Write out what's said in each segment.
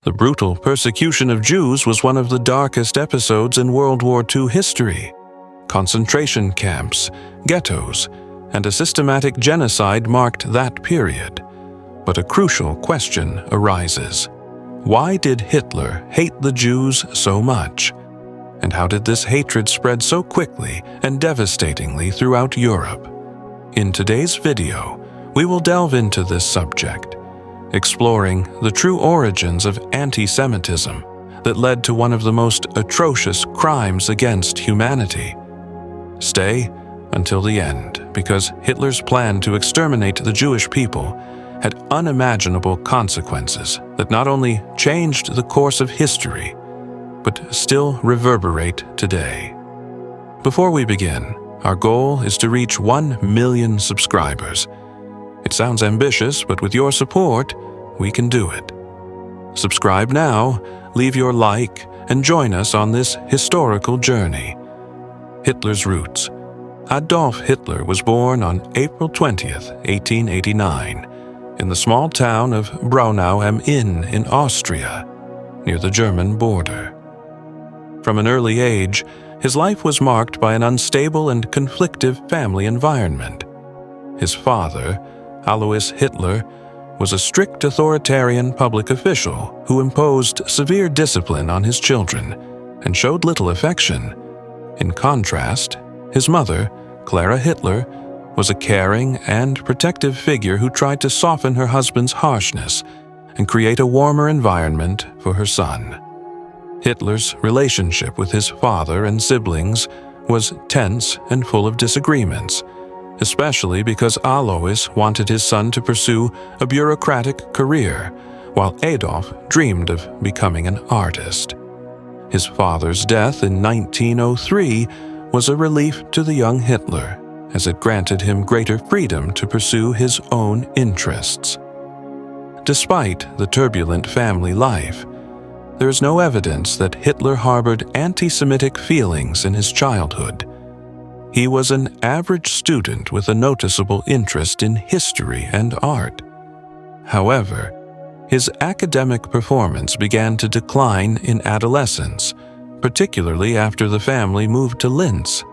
The brutal persecution of Jews was one of the darkest episodes in World War II history. Concentration camps, ghettos, and a systematic genocide marked that period. But a crucial question arises. Why did Hitler hate the Jews so much? And how did this hatred spread so quickly and devastatingly throughout Europe? In today's video, we will delve into this subject, exploring the true origins of anti-Semitism that led to one of the most atrocious crimes against humanity. Stay until the end, because Hitler's plan to exterminate the Jewish people had unimaginable consequences that not only changed the course of history, but still reverberate today. Before we begin, our goal is to reach 1 million subscribers. It sounds ambitious, but with your support, we can do it. Subscribe now, leave your like, and join us on this historical journey. Hitler's roots. Adolf Hitler was born on April 20th, 1889, in the small town of Braunau am Inn in Austria, near the German border. From an early age, his life was marked by an unstable and conflictive family environment. His father, Alois Hitler, was a strict authoritarian public official who imposed severe discipline on his children and showed little affection. In contrast, his mother, Clara Hitler, was a caring and protective figure who tried to soften her husband's harshness and create a warmer environment for her son. Hitler's relationship with his father and siblings was tense and full of disagreements, especially because Alois wanted his son to pursue a bureaucratic career, while Adolf dreamed of becoming an artist. His father's death in 1903 was a relief to the young Hitler, as it granted him greater freedom to pursue his own interests. Despite the turbulent family life, there is no evidence that Hitler harbored anti-Semitic feelings in his childhood. He was an average student with a noticeable interest in history and art. However, his academic performance began to decline in adolescence, particularly after the family moved to Linz.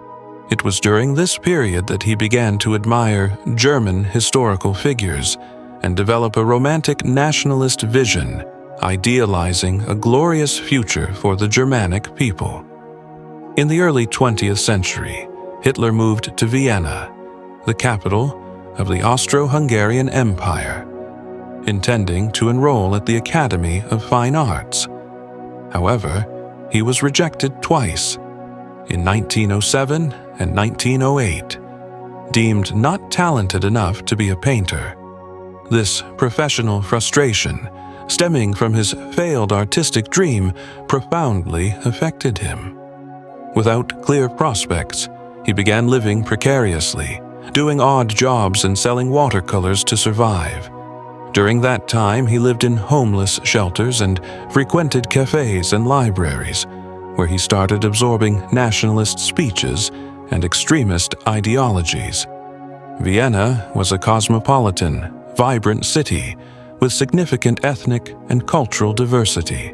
It was during this period that he began to admire German historical figures and develop a romantic nationalist vision, idealizing a glorious future for the Germanic people. In the early 20th century, Hitler moved to Vienna, the capital of the Austro-Hungarian Empire, intending to enroll at the Academy of Fine Arts. However, he was rejected twice, in 1907 and 1908, deemed not talented enough to be a painter. This professional frustration, stemming from his failed artistic dream, profoundly affected him. Without clear prospects, he began living precariously, doing odd jobs and selling watercolors to survive. During that time, he lived in homeless shelters and frequented cafes and libraries, where he started absorbing nationalist speeches and extremist ideologies. Vienna was a cosmopolitan, vibrant city with significant ethnic and cultural diversity.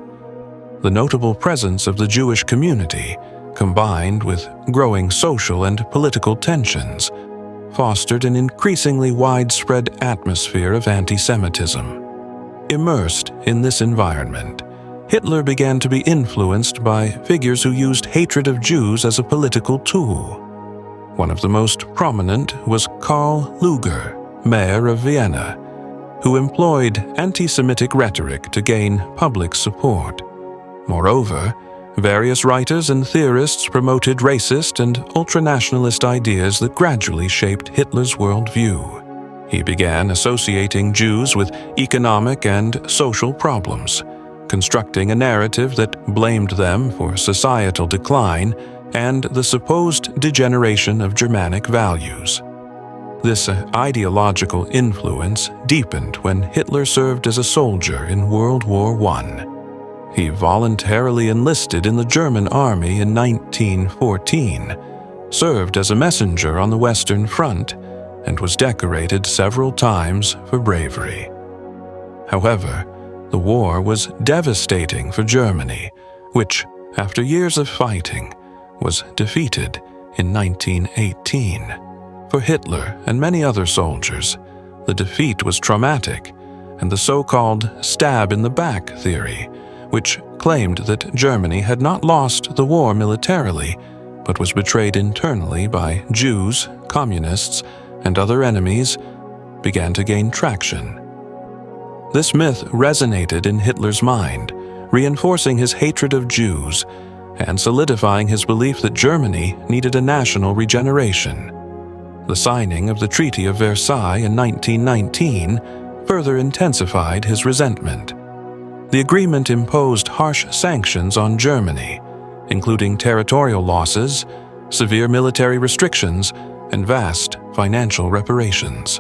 The notable presence of the Jewish community, combined with growing social and political tensions, fostered an increasingly widespread atmosphere of anti-Semitism. Immersed in this environment, Hitler began to be influenced by figures who used hatred of Jews as a political tool. One of the most prominent was Karl Lueger, mayor of Vienna, who employed anti-Semitic rhetoric to gain public support. Moreover, various writers and theorists promoted racist and ultranationalist ideas that gradually shaped Hitler's worldview. He began associating Jews with economic and social problems, constructing a narrative that blamed them for societal decline and the supposed degeneration of Germanic values. This ideological influence deepened when Hitler served as a soldier in World War I. He voluntarily enlisted in the German army in 1914, served as a messenger on the Western Front, and was decorated several times for bravery. However, The war was devastating for Germany, which, after years of fighting, was defeated in 1918. For Hitler and many other soldiers, the defeat was traumatic, and the so-called stab-in-the-back theory, which claimed that Germany had not lost the war militarily, but was betrayed internally by Jews, communists, and other enemies, began to gain traction. This myth resonated in Hitler's mind, reinforcing his hatred of Jews and solidifying his belief that Germany needed a national regeneration. The signing of the Treaty of Versailles in 1919 further intensified his resentment. The agreement imposed harsh sanctions on Germany, including territorial losses, severe military restrictions, and vast financial reparations.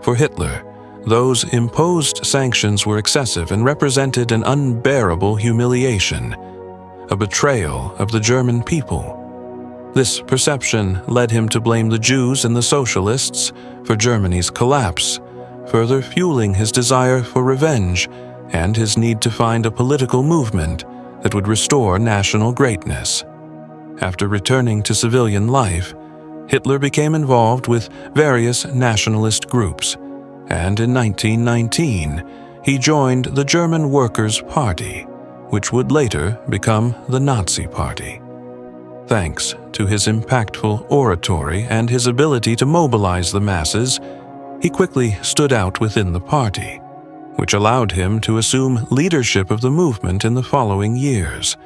For Hitler, those imposed sanctions were excessive and represented an unbearable humiliation, a betrayal of the German people. This perception led him to blame the Jews and the socialists for Germany's collapse, further fueling his desire for revenge and his need to find a political movement that would restore national greatness. After returning to civilian life, Hitler became involved with various nationalist groups, and in 1919 he joined the German Workers' Party, which would later become the Nazi Party. Thanks to his impactful oratory and his ability to mobilize the masses, he quickly stood out within the party, which allowed him to assume leadership of the movement in the following years.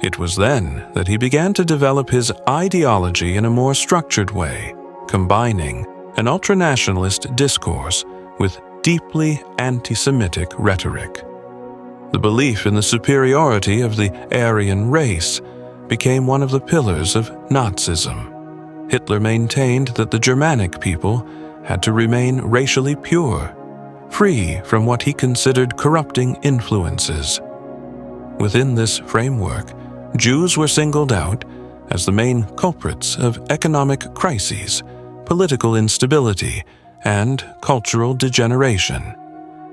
It was then that he began to develop his ideology in a more structured way, combining an ultranationalist discourse with deeply anti-Semitic rhetoric. The belief in the superiority of the Aryan race became one of the pillars of Nazism. Hitler maintained that the Germanic people had to remain racially pure, free from what he considered corrupting influences. Within this framework, Jews were singled out as the main culprits of economic crises, political instability, and cultural degeneration.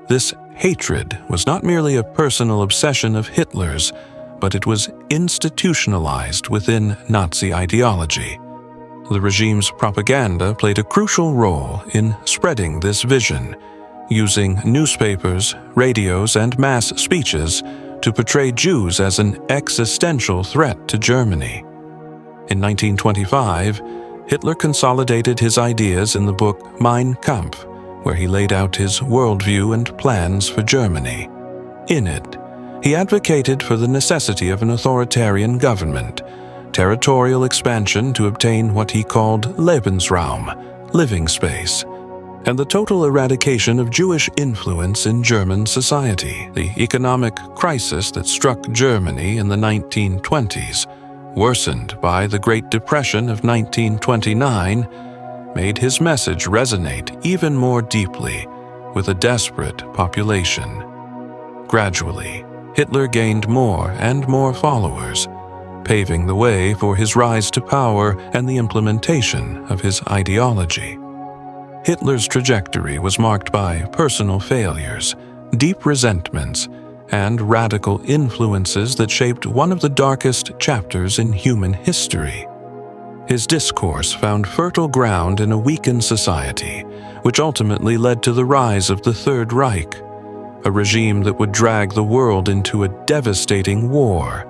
This hatred was not merely a personal obsession of Hitler's, but it was institutionalized within Nazi ideology. The regime's propaganda played a crucial role in spreading this vision, using newspapers, radios, and mass speeches to portray Jews as an existential threat to Germany. In 1925, Hitler consolidated his ideas in the book Mein Kampf, where he laid out his worldview and plans for Germany. In it, he advocated for the necessity of an authoritarian government, territorial expansion to obtain what he called Lebensraum, living space, and the total eradication of Jewish influence in German society. The economic crisis that struck Germany in the 1920s, worsened by the Great Depression of 1929, made his message resonate even more deeply with a desperate population. Gradually, Hitler gained more and more followers, paving the way for his rise to power and the implementation of his ideology. Hitler's trajectory was marked by personal failures, deep resentments, and radical influences that shaped one of the darkest chapters in human history. His discourse found fertile ground in a weakened society, which ultimately led to the rise of the Third Reich, a regime that would drag the world into a devastating war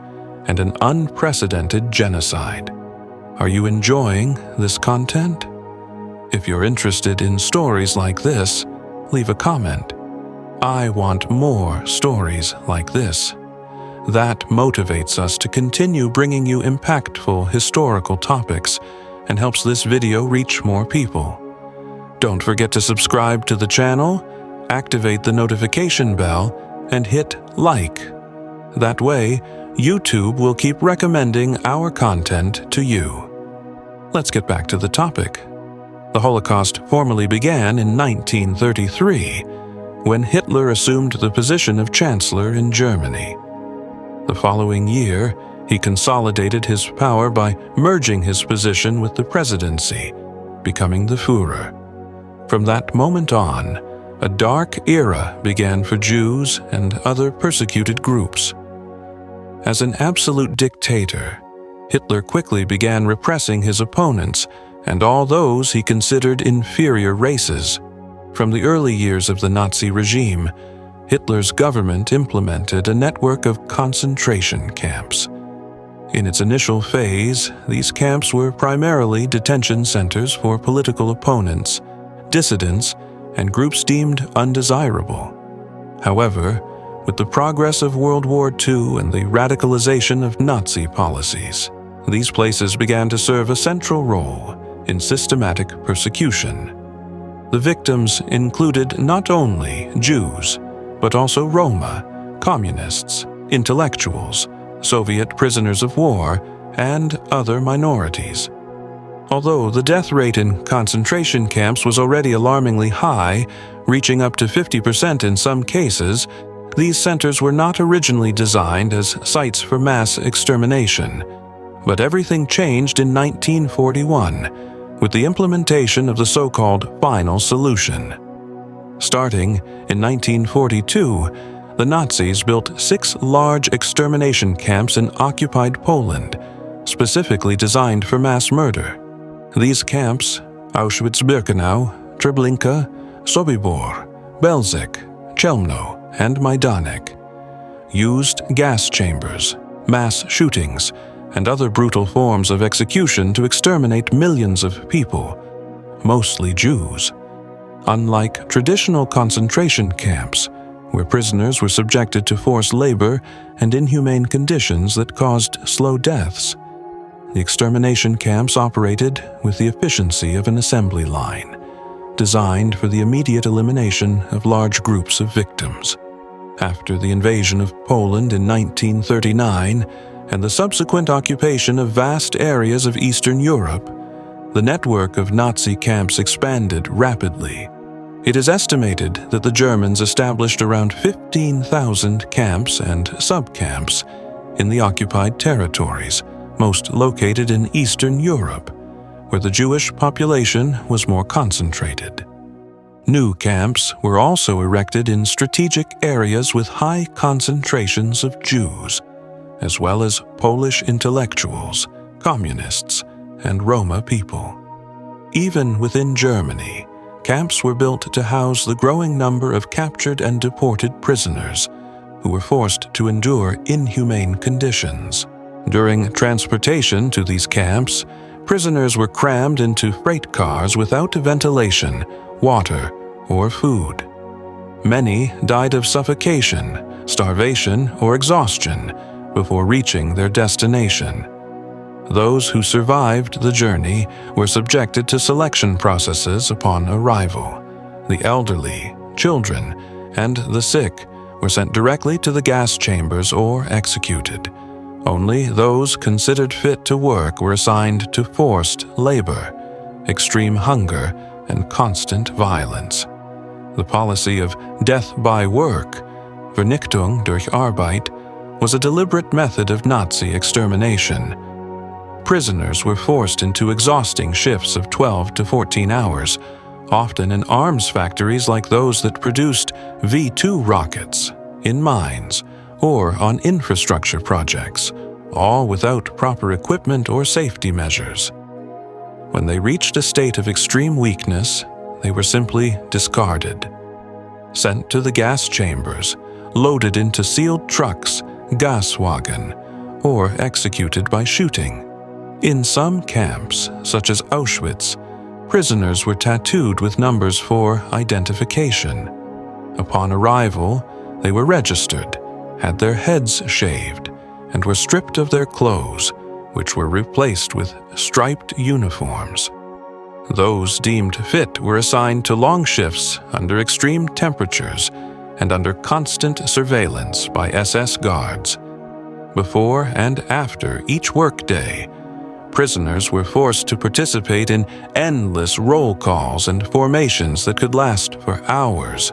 and an unprecedented genocide. Are you enjoying this content? If you're interested in stories like this, leave a comment. I want more stories like this. That motivates us to continue bringing you impactful historical topics and helps this video reach more people. Don't forget to subscribe to the channel, activate the notification bell, and hit like. That way, YouTube will keep recommending our content to you. Let's get back to the topic. The Holocaust formally began in 1933, when Hitler assumed the position of Chancellor in Germany. The following year, he consolidated his power by merging his position with the presidency, becoming the Führer. From that moment on, A dark era began for Jews and other persecuted groups. As an absolute dictator, Hitler quickly began repressing his opponents and all those he considered inferior races. From the early years of the Nazi regime, Hitler's government implemented a network of concentration camps. In its initial phase, these camps were primarily detention centers for political opponents, dissidents, and groups deemed undesirable. However, with the progress of World War II and the radicalization of Nazi policies, these places began to serve a central role in systematic persecution. The victims included not only Jews, but also Roma, communists, intellectuals, Soviet prisoners of war, and other minorities. Although the death rate in concentration camps was already alarmingly high, reaching up to 50% in some cases, these centers were not originally designed as sites for mass extermination. But everything changed in 1941 with the implementation of the so-called final solution. Starting in 1942, the Nazis built 6 large extermination camps in occupied Poland, specifically designed for mass murder. These camps, Auschwitz-Birkenau, Treblinka, Sobibor, Belzec, Chelmno, and Majdanek, used gas chambers, mass shootings, and other brutal forms of execution to exterminate millions of people, mostly Jews. Unlike traditional concentration camps, where prisoners were subjected to forced labor and inhumane conditions that caused slow deaths, the extermination camps operated with the efficiency of an assembly line, designed for the immediate elimination of large groups of victims. After the invasion of Poland in 1939 and the subsequent occupation of vast areas of Eastern Europe, the network of Nazi camps expanded rapidly. It is estimated that the Germans established around 15,000 camps and subcamps in the occupied territories, most located in Eastern Europe, where the Jewish population was more concentrated. New camps were also erected in strategic areas with high concentrations of Jews, as well as Polish intellectuals, communists, and Roma people. Even within Germany, camps were built to house the growing number of captured and deported prisoners who were forced to endure inhumane conditions. During transportation to these camps, prisoners were crammed into freight cars without ventilation, water, or food. Many died of suffocation, starvation, or exhaustion before reaching their destination. Those who survived the journey were subjected to selection processes upon arrival. The elderly, children, and the sick were sent directly to the gas chambers or executed. Only those considered fit to work were assigned to forced labor, extreme hunger, and constant violence. The policy of death by work, Vernichtung durch Arbeit, was a deliberate method of Nazi extermination. Prisoners were forced into exhausting shifts of 12 to 14 hours, often in arms factories like those that produced V-2 rockets, in mines, or on infrastructure projects, all without proper equipment or safety measures. When they reached a state of extreme weakness, they were simply discarded, sent to the gas chambers, loaded into sealed trucks, Gaswagen, or executed by shooting. In some camps, such as Auschwitz, prisoners were tattooed with numbers for identification. Upon arrival, they were registered, had their heads shaved, and were stripped of their clothes, which were replaced with striped uniforms. Those deemed fit were assigned to long shifts under extreme temperatures and under constant surveillance by SS guards. Before and after each workday, prisoners were forced to participate in endless roll calls and formations that could last for hours.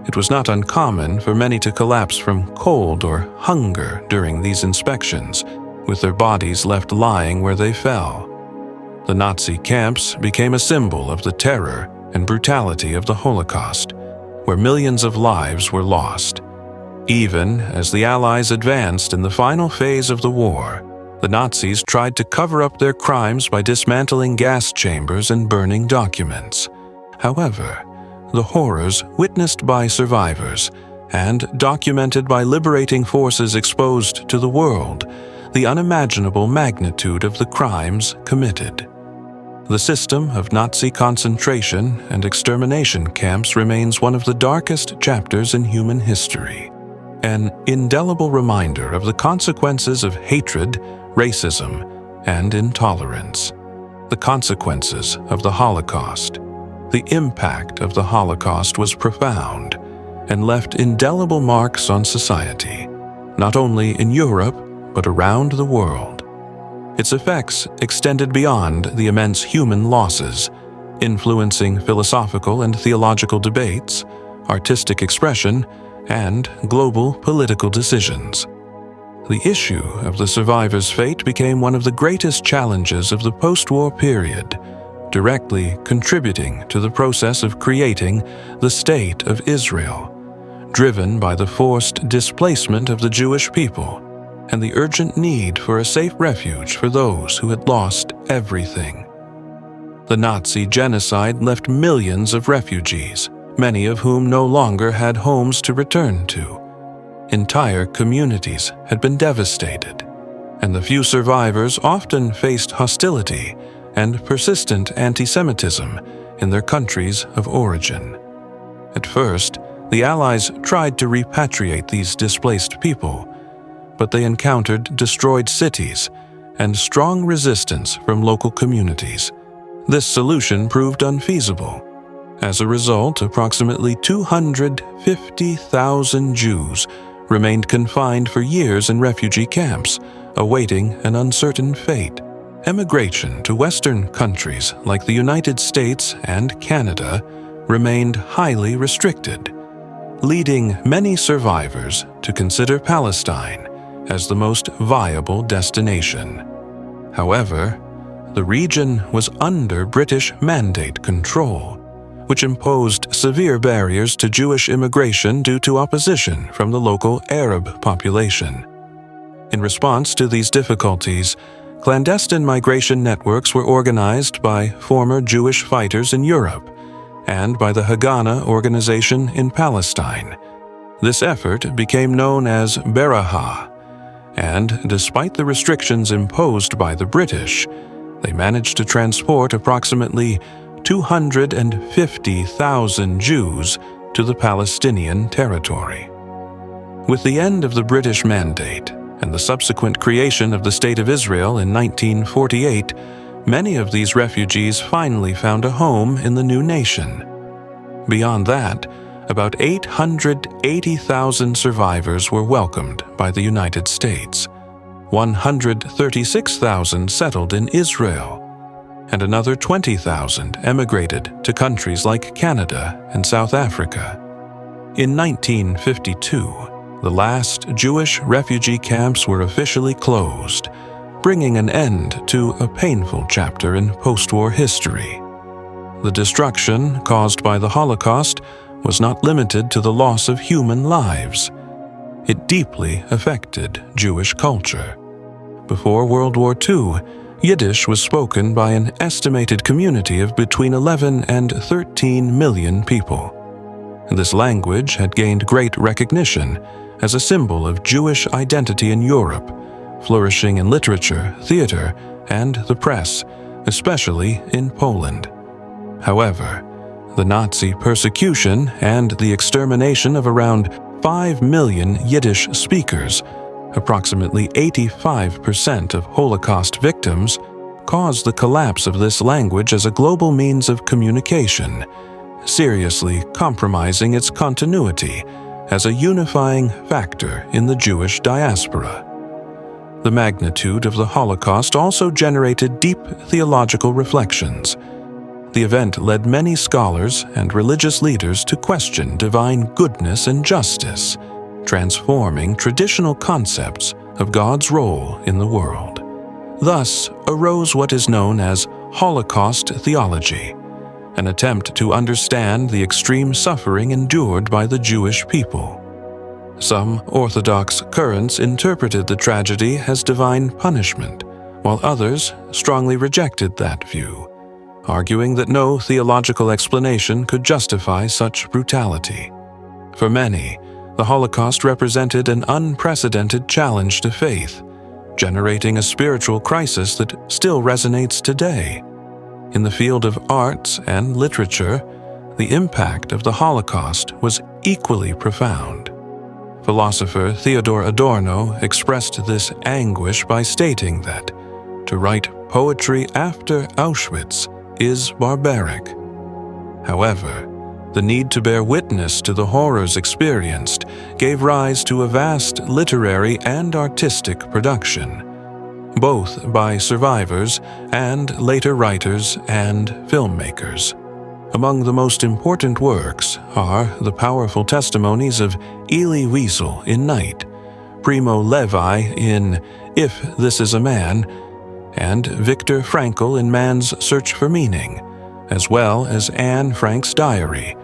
It was not uncommon for many to collapse from cold or hunger during these inspections, with their bodies left lying where they fell. The Nazi camps became a symbol of the terror and brutality of the Holocaust, where millions of lives were lost. Even as the Allies advanced in the final phase of the war, the Nazis tried to cover up their crimes by dismantling gas chambers and burning documents. However, the horrors witnessed by survivors and documented by liberating forces exposed to the world the unimaginable magnitude of the crimes committed. The system of Nazi concentration and extermination camps remains one of the darkest chapters in human history, an indelible reminder of the consequences of hatred, racism, and intolerance. The consequences of the Holocaust. The impact of the Holocaust was profound and left indelible marks on society, not only in Europe, but around the world. Its effects extended beyond the immense human losses, influencing philosophical and theological debates, artistic expression, and global political decisions. The issue of the survivors' fate became one of the greatest challenges of the post-war period, directly contributing to the process of creating the State of Israel, driven by the forced displacement of the Jewish people and the urgent need for a safe refuge for those who had lost everything. The Nazi genocide left millions of refugees, many of whom no longer had homes to return to. Entire communities had been devastated, and the few survivors often faced hostility and persistent anti-Semitism in their countries of origin. At first, the Allies tried to repatriate these displaced people, but they encountered destroyed cities and strong resistance from local communities. This solution proved unfeasible. As a result, approximately 250,000 Jews remained confined for years in refugee camps, awaiting an uncertain fate. Emigration to Western countries like the United States and Canada remained highly restricted, leading many survivors to consider Palestine as the most viable destination. However, the region was under British Mandate control, which imposed severe barriers to Jewish immigration due to opposition from the local Arab population. In response to these difficulties, clandestine migration networks were organized by former Jewish fighters in Europe and by the Haganah organization in Palestine. This effort became known as Berahah, and despite the restrictions imposed by the British, they managed to transport approximately 250,000 Jews to the Palestinian territory. With the end of the British Mandate and the subsequent creation of the State of Israel in 1948, many of these refugees finally found a home in the new nation. Beyond that, about 880,000 survivors were welcomed by the United States. 136,000 settled in Israel, and another 20,000 emigrated to countries like Canada and South Africa. In 1952, the last Jewish refugee camps were officially closed, bringing an end to a painful chapter in post-war history. The destruction caused by the Holocaust was not limited to the loss of human lives. It deeply affected Jewish culture. Before World War II, Yiddish was spoken by an estimated community of between 11 and 13 million people. This language had gained great recognition as a symbol of Jewish identity in Europe, flourishing in literature, theater, and the press, especially in Poland. However, the Nazi persecution and the extermination of around 5 million Yiddish speakers, approximately 85% of Holocaust victims, caused the collapse of this language as a global means of communication, seriously compromising its continuity as a unifying factor in the Jewish diaspora. The magnitude of the Holocaust also generated deep theological reflections. The event led many scholars and religious leaders to question divine goodness and justice, transforming traditional concepts of God's role in the world. Thus arose what is known as Holocaust theology, an attempt to understand the extreme suffering endured by the Jewish people. Some Orthodox currents interpreted the tragedy as divine punishment, while others strongly rejected that view, arguing that no theological explanation could justify such brutality. For many, the Holocaust represented an unprecedented challenge to faith, generating a spiritual crisis that still resonates today. In the field of arts and literature, the impact of the Holocaust was equally profound. Philosopher Theodor Adorno expressed this anguish by stating that to write poetry after Auschwitz is barbaric. However, the need to bear witness to the horrors experienced gave rise to a vast literary and artistic production, both by survivors and later writers and filmmakers. Among the most important works are the powerful testimonies of Elie Wiesel in Night, Primo Levi in If This Is a Man, and Viktor Frankl in Man's Search for Meaning, as well as Anne Frank's diary,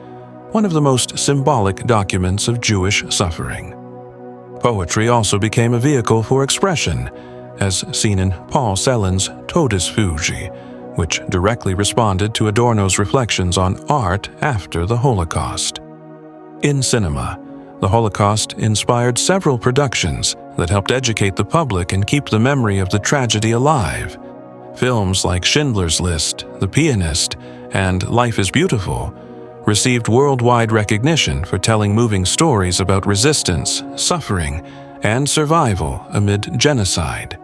one of the most symbolic documents of Jewish suffering. Poetry also became a vehicle for expression, as seen in Paul Celan's Todesfuge, which directly responded to Adorno's reflections on art after the Holocaust. In cinema, the Holocaust inspired several productions that helped educate the public and keep the memory of the tragedy alive. Films like Schindler's List, The Pianist, and Life is Beautiful received worldwide recognition for telling moving stories about resistance, suffering, and survival amid genocide.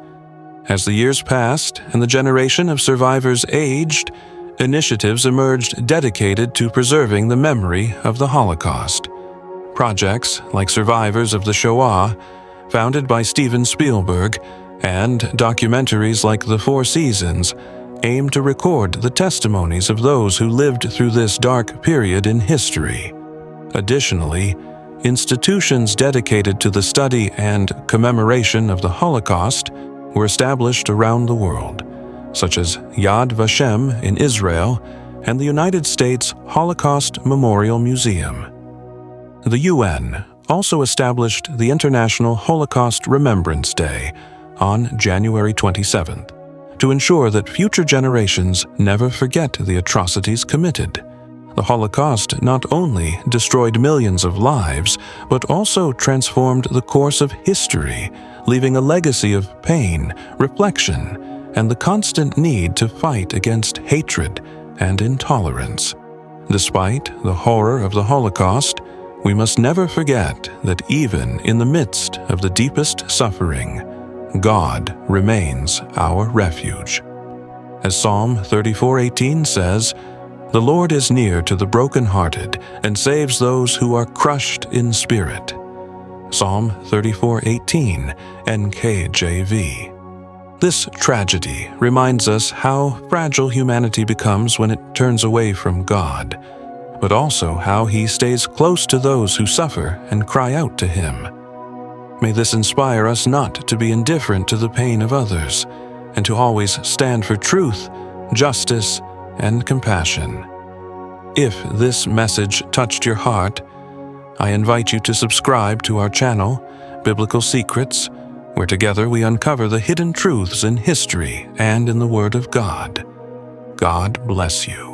As the years passed and the generation of survivors aged, initiatives emerged dedicated to preserving the memory of the Holocaust. Projects like Survivors of the Shoah, founded by Steven Spielberg, and documentaries like The Four Seasons aim to record the testimonies of those who lived through this dark period in history. Additionally, institutions dedicated to the study and commemoration of the Holocaust were established around the world, such as Yad Vashem in Israel and the United States Holocaust Memorial Museum. The UN also established the International Holocaust Remembrance Day on January 27th to ensure that future generations never forget the atrocities committed. The Holocaust not only destroyed millions of lives, but also transformed the course of history, leaving a legacy of pain, reflection, and the constant need to fight against hatred and intolerance. Despite the horror of the Holocaust, we must never forget that even in the midst of the deepest suffering, God remains our refuge. As Psalm 34:18 says, "The Lord is near to the brokenhearted and saves those who are crushed in spirit." Psalm 34:18, NKJV. This tragedy reminds us how fragile humanity becomes when it turns away from God, but also how He stays close to those who suffer and cry out to Him. May this inspire us not to be indifferent to the pain of others, and to always stand for truth, justice, and compassion. If this message touched your heart, I invite you to subscribe to our channel, Biblical Secrets, where together we uncover the hidden truths in history and in the Word of God. God bless you.